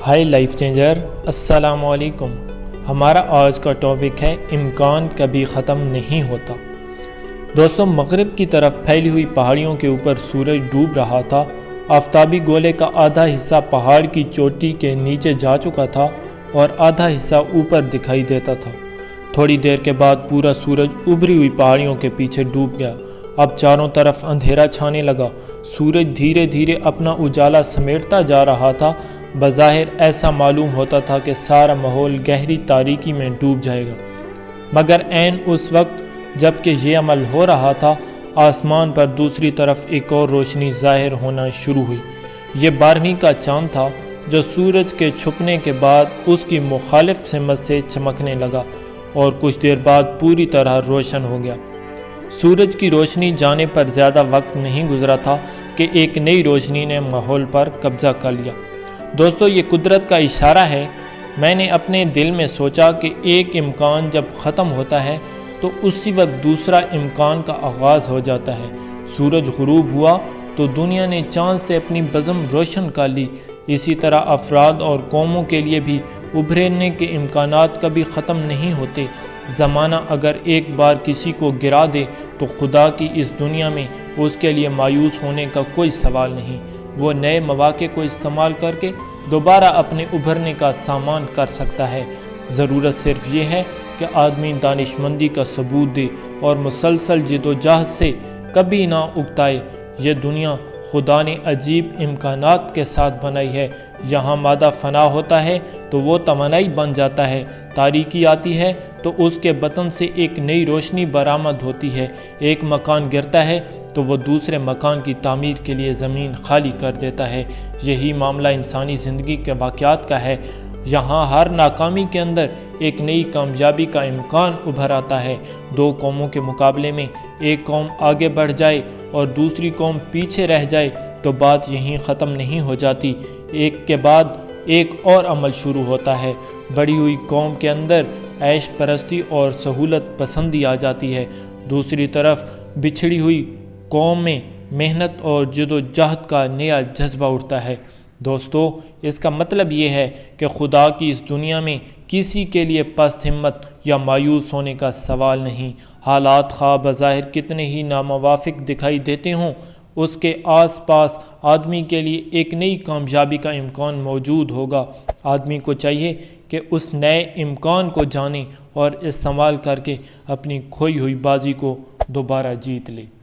High life changer, السلام علیکم۔ ہمارا آج کا ٹاپک ہے امکان کبھی ختم نہیں ہوتا۔ دوستو، مغرب کی طرف پھیلی ہوئی پہاڑیوں کے اوپر سورج ڈوب رہا تھا۔ آفتابی گولے کا آدھا حصہ پہاڑ کی چوٹی کے نیچے جا چکا تھا اور آدھا حصہ اوپر دکھائی دیتا تھا۔ تھوڑی دیر کے بعد پورا سورج ابھری ہوئی پہاڑیوں کے پیچھے ڈوب گیا۔ اب چاروں طرف اندھیرا چھانے لگا۔ سورج دھیرے دھیرے اپنا اجالا سمیٹتا جا رہا تھا۔ بظاہر ایسا معلوم ہوتا تھا کہ سارا ماحول گہری تاریکی میں ڈوب جائے گا، مگر عین اس وقت جب کہ یہ عمل ہو رہا تھا، آسمان پر دوسری طرف ایک اور روشنی ظاہر ہونا شروع ہوئی۔ یہ 12ویں کا چاند تھا جو سورج کے چھپنے کے بعد اس کی مخالف سمت سے چمکنے لگا اور کچھ دیر بعد پوری طرح روشن ہو گیا۔ سورج کی روشنی جانے پر زیادہ وقت نہیں گزرا تھا کہ ایک نئی روشنی نے ماحول پر قبضہ کر لیا۔ دوستو، یہ قدرت کا اشارہ ہے۔ میں نے اپنے دل میں سوچا کہ ایک امکان جب ختم ہوتا ہے تو اسی وقت دوسرا امکان کا آغاز ہو جاتا ہے۔ سورج غروب ہوا تو دنیا نے چاند سے اپنی بزم روشن کر لی۔ اسی طرح افراد اور قوموں کے لیے بھی ابھرنے کے امکانات کبھی ختم نہیں ہوتے۔ زمانہ اگر ایک بار کسی کو گرا دے تو خدا کی اس دنیا میں اس کے لیے مایوس ہونے کا کوئی سوال نہیں۔ وہ نئے مواقع کو استعمال کر کے دوبارہ اپنے ابھرنے کا سامان کر سکتا ہے۔ ضرورت صرف یہ ہے کہ آدمی دانشمندی کا ثبوت دے اور مسلسل جد و جہد سے کبھی نہ اکتائے۔ یہ دنیا خدا نے عجیب امکانات کے ساتھ بنائی ہے۔ یہاں مادہ فنا ہوتا ہے تو وہ توانائی بن جاتا ہے، تاریکی آتی ہے تو اس کے بطن سے ایک نئی روشنی برآمد ہوتی ہے، ایک مکان گرتا ہے تو وہ دوسرے مکان کی تعمیر کے لیے زمین خالی کر دیتا ہے۔ یہی معاملہ انسانی زندگی کے واقعات کا ہے۔ یہاں ہر ناکامی کے اندر ایک نئی کامیابی کا امکان ابھر آتا ہے۔ دو قوموں کے مقابلے میں ایک قوم آگے بڑھ جائے اور دوسری قوم پیچھے رہ جائے تو بات یہیں ختم نہیں ہو جاتی۔ ایک کے بعد ایک اور عمل شروع ہوتا ہے۔ بڑی ہوئی قوم کے اندر عیش پرستی اور سہولت پسندی آ جاتی ہے، دوسری طرف بچھڑی ہوئی قوم میں محنت اور جد و جہد کا نیا جذبہ اٹھتا ہے۔ دوستو، اس کا مطلب یہ ہے کہ خدا کی اس دنیا میں کسی کے لیے پست ہمت یا مایوس ہونے کا سوال نہیں۔ حالات خواہ بظاہر کتنے ہی ناموافق دکھائی دیتے ہوں، اس کے آس پاس آدمی کے لیے ایک نئی کامیابی کا امکان موجود ہوگا۔ آدمی کو چاہیے کہ اس نئے امکان کو جانے اور استعمال کر کے اپنی کھوئی ہوئی بازی کو دوبارہ جیت لے۔